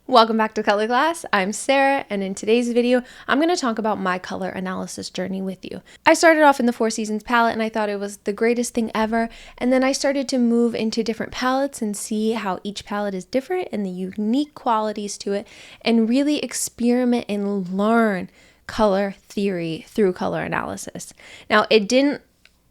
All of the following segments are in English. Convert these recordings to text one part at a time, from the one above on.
Welcome back to Color Class. I'm Sarah, and in today's video, I'm going to talk about my color analysis journey with you. I started off in the Four Seasons palette, and I thought it was the greatest thing ever, and then I started to move into different palettes and see how each palette is different and the unique qualities to it, and really experiment and learn color theory through color analysis. Now, it didn't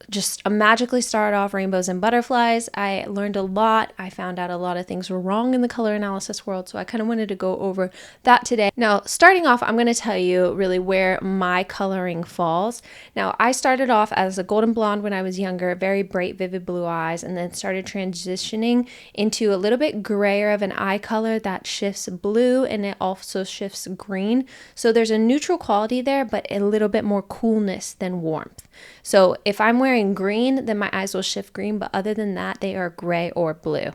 just magically start off rainbows and butterflies. I learned a lot. I found out a lot of things were wrong in the color analysis world, so I kind of wanted to go over that today. Now, starting off, I'm going to tell you really where my coloring falls. Now, I started off as a golden blonde when I was younger, very bright, vivid blue eyes, and then started transitioning into a little bit grayer of an eye color that shifts blue, and it also shifts green. So there's a neutral quality there, but a little bit more coolness than warmth. So if I'm wearing green, then my eyes will shift green, but other than that, they are gray or blue.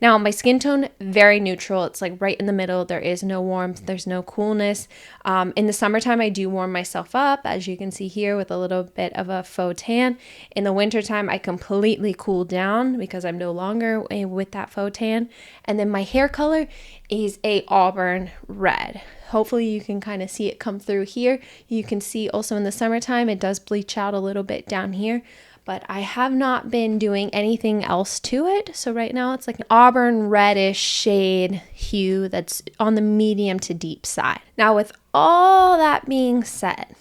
Now, my skin tone, very neutral. It's like right in the middle. There is no warmth. There's no coolness. In the summertime, I do warm myself up, as you can see here, with a little bit of a faux tan. In the wintertime, I completely cool down because I'm no longer with that faux tan. And then my hair color is a auburn red. Hopefully you can kind of see it come through here. You can see also in the summertime, it does bleach out a little bit down here, but I have not been doing anything else to it. So right now it's like an auburn reddish shade hue that's on the medium to deep side. Now, with all that being said,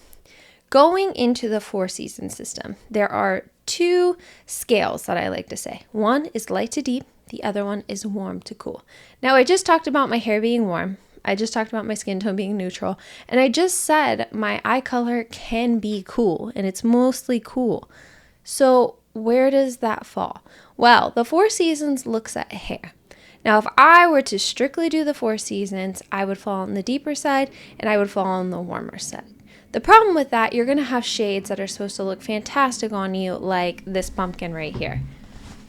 going into the Four Seasons system, there are two scales that I like to say. One is light to deep. The other one is warm to cool. Now, I just talked about my hair being warm. I just talked about my skin tone being neutral. And I just said my eye color can be cool, and it's mostly cool. So where does that fall? Well, the Four Seasons looks at hair. Now, if I were to strictly do the Four Seasons, I would fall on the deeper side and I would fall on the warmer side. The problem with that, you're going to have shades that are supposed to look fantastic on you, like this pumpkin right here.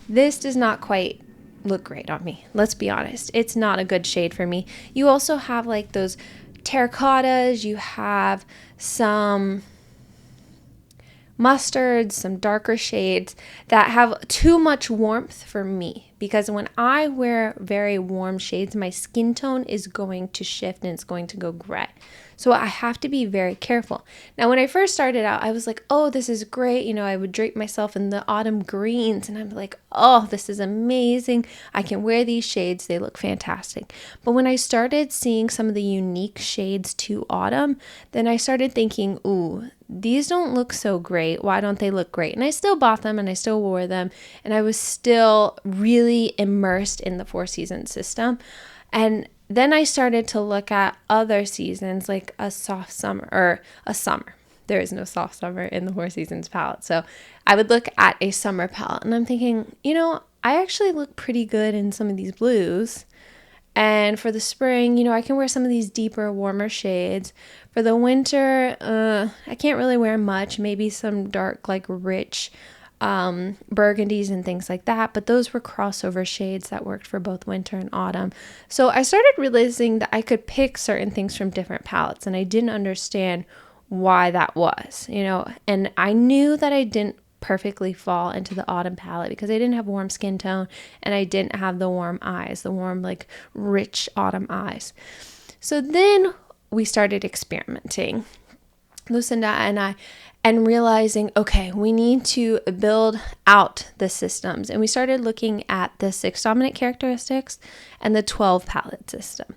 This does not quite look great on me. Let's be honest. It's not a good shade for me. You also have like those terracottas. You have some mustards, some darker shades that have too much warmth for me, because when I wear very warm shades, my skin tone is going to shift and it's going to go gray. So I have to be very careful. Now, when I first started out, I was like, oh, this is great. You know, I would drape myself in the autumn greens and I'm like, oh, this is amazing. I can wear these shades. They look fantastic. But when I started seeing some of the unique shades to autumn, then I started thinking, ooh, these don't look so great. Why don't they look great? And I still bought them and I still wore them. And I was still really immersed in the Four Seasons system. And then I started to look at other seasons, like a soft summer or a summer. There is no soft summer in the Four Seasons palette. So I would look at a summer palette and I'm thinking, you know, I actually look pretty good in some of these blues. And for the spring, you know, I can wear some of these deeper, warmer shades. For the winter, I can't really wear much, maybe some dark, like rich burgundies and things like that, but those were crossover shades that worked for both winter and autumn. So I started realizing that I could pick certain things from different palettes, and I didn't understand why that was, you know, and I knew that I didn't perfectly fall into the autumn palette because I didn't have warm skin tone and I didn't have the warm eyes, the warm, like rich autumn eyes. So then we started experimenting, Lucinda and I, and realizing, okay, we need to build out the systems. And we started looking at the 6 dominant characteristics and the 12 palette system.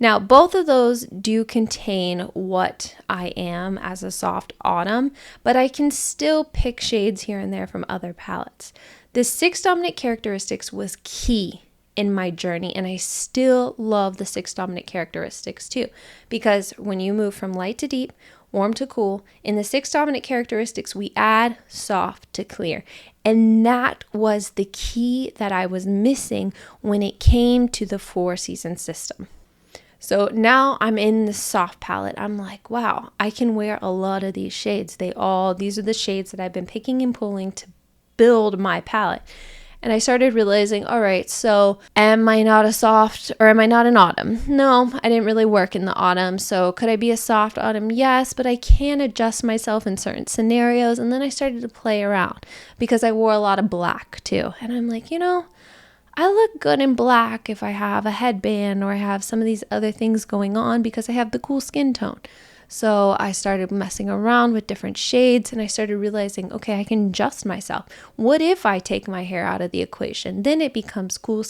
Now, both of those do contain what I am as a soft autumn, but I can still pick shades here and there from other palettes. The 6 dominant characteristics was key in my journey, and I still love the 6 dominant characteristics too, because when you move from light to deep, warm to cool, in the 6 dominant characteristics, we add soft to clear. And that was the key that I was missing when it came to the Four Seasons system. So now I'm in the soft palette. I'm like, wow, I can wear a lot of these shades. These are the shades that I've been picking and pulling to build my palette. And I started realizing, all right, so am I not a soft or am I not an autumn? No, I didn't really work in the autumn. So could I be a soft autumn? Yes, but I can adjust myself in certain scenarios. And then I started to play around because I wore a lot of black too. And I'm like, you know, I look good in black if I have a headband or I have some of these other things going on because I have the cool skin tone. So I started messing around with different shades and I started realizing, okay, I can adjust myself. What if I take my hair out of the equation? Then it becomes neutral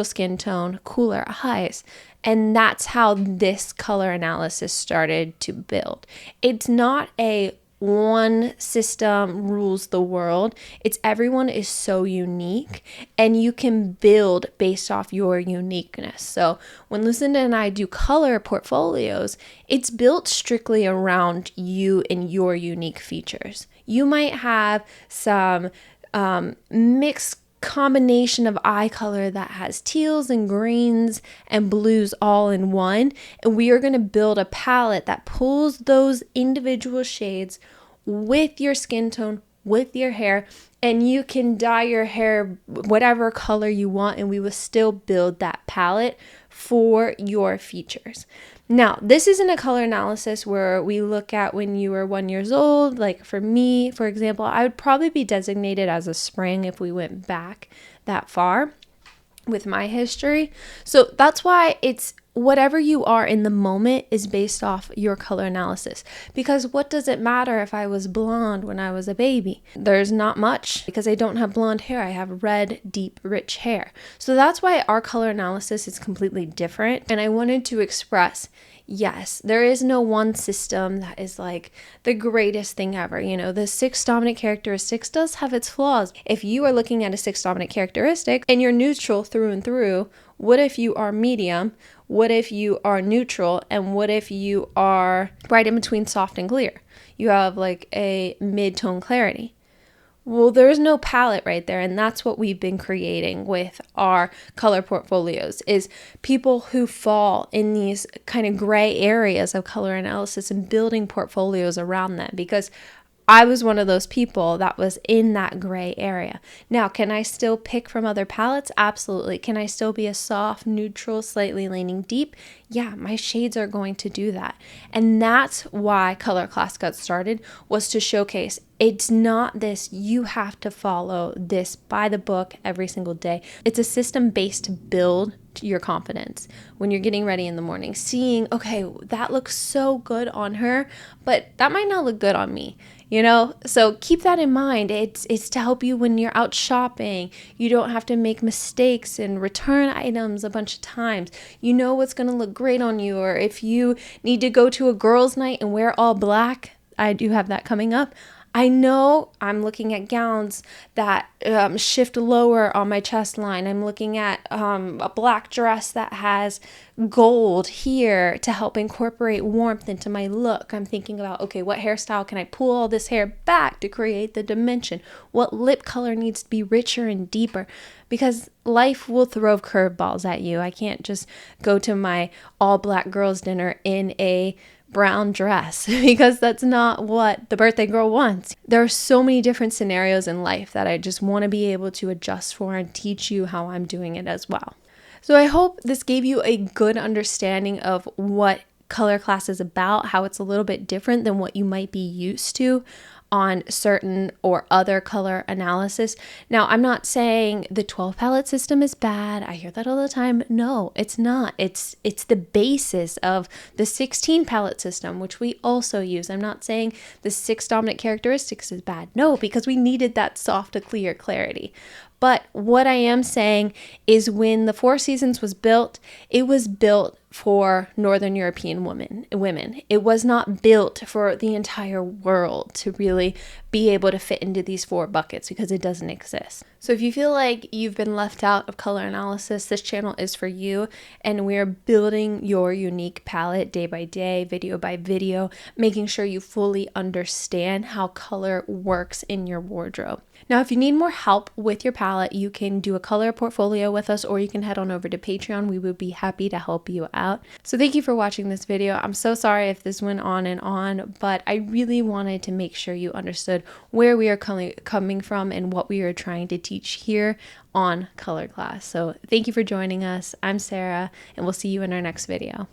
skin tone, cooler eyes. And that's how this color analysis started to build. It's not a one system rules the world. It's everyone is so unique and you can build based off your uniqueness. So when Lucinda and I do color portfolios, it's built strictly around you and your unique features. You might have some mixed combination of eye color that has teals and greens and blues all in one, and we are going to build a palette that pulls those individual shades with your skin tone, with your hair, and you can dye your hair whatever color you want and we will still build that palette for your features. Now, this isn't a color analysis where we look at when you were 1 year old. Like for me, for example, I would probably be designated as a spring if we went back that far with my history. So that's why it's whatever you are in the moment is based off your color analysis. Because what does it matter if I was blonde when I was a baby? There's not much because I don't have blonde hair. I have red, deep, rich hair. So that's why our color analysis is completely different. And I wanted to express, yes, there is no one system that is like the greatest thing ever. You know, the 6 dominant characteristics does have its flaws. If you are looking at a 6 dominant characteristic and you're neutral through and through, what if you are medium? What if you are neutral? And what if you are right in between soft and clear? You have like a mid-tone clarity. Well, there's no palette right there, and that's what we've been creating with our color portfolios, is people who fall in these kind of gray areas of color analysis and building portfolios around them, because I was one of those people that was in that gray area. Now, can I still pick from other palettes? Absolutely. Can I still be a soft, neutral, slightly leaning deep? Yeah, my shades are going to do that. And that's why color class got started, was to showcase it's not this, you have to follow this by the book every single day. It's a system based to build your confidence when you're getting ready in the morning, seeing, okay, that looks so good on her, but that might not look good on me. You know, so keep that in mind. It's to help you when you're out shopping. You don't have to make mistakes and return items a bunch of times. You know what's going to look great on you. Or if you need to go to a girls' night and wear all black, I do have that coming up. I know I'm looking at gowns that shift lower on my chest line. I'm looking at a black dress that has gold here to help incorporate warmth into my look. I'm thinking about, okay, what hairstyle can I pull all this hair back to create the dimension? What lip color needs to be richer and deeper? Because life will throw curveballs at you. I can't just go to my all black girls dinner in a brown dress because that's not what the birthday girl wants. There are so many different scenarios in life that I just want to be able to adjust for and teach you how I'm doing it as well. So I hope this gave you a good understanding of what color class is about, how it's a little bit different than what you might be used to on certain or other color analysis. Now, I'm not saying the 12 palette system is bad. I hear that all the time. No, it's not. It's the basis of the 16 palette system, which we also use. I'm not saying the 6 dominant characteristics is bad. No, because we needed that soft to clear clarity. But what I am saying is when the Four Seasons was built, it was built for Northern European women. It was not built for the entire world to really be able to fit into these 4 buckets because it doesn't exist. So if you feel like you've been left out of color analysis, this channel is for you, and we're building your unique palette day by day, video by video, making sure you fully understand how color works in your wardrobe. Now, if you need more help with your palette, you can do a color portfolio with us, or you can head on over to Patreon. We would be happy to help you out. So thank you for watching this video. I'm so sorry if this went on and on, but I really wanted to make sure you understood where we are coming from and what we are trying to teach here on Color Class. So thank you for joining us. I'm Sarah, and we'll see you in our next video.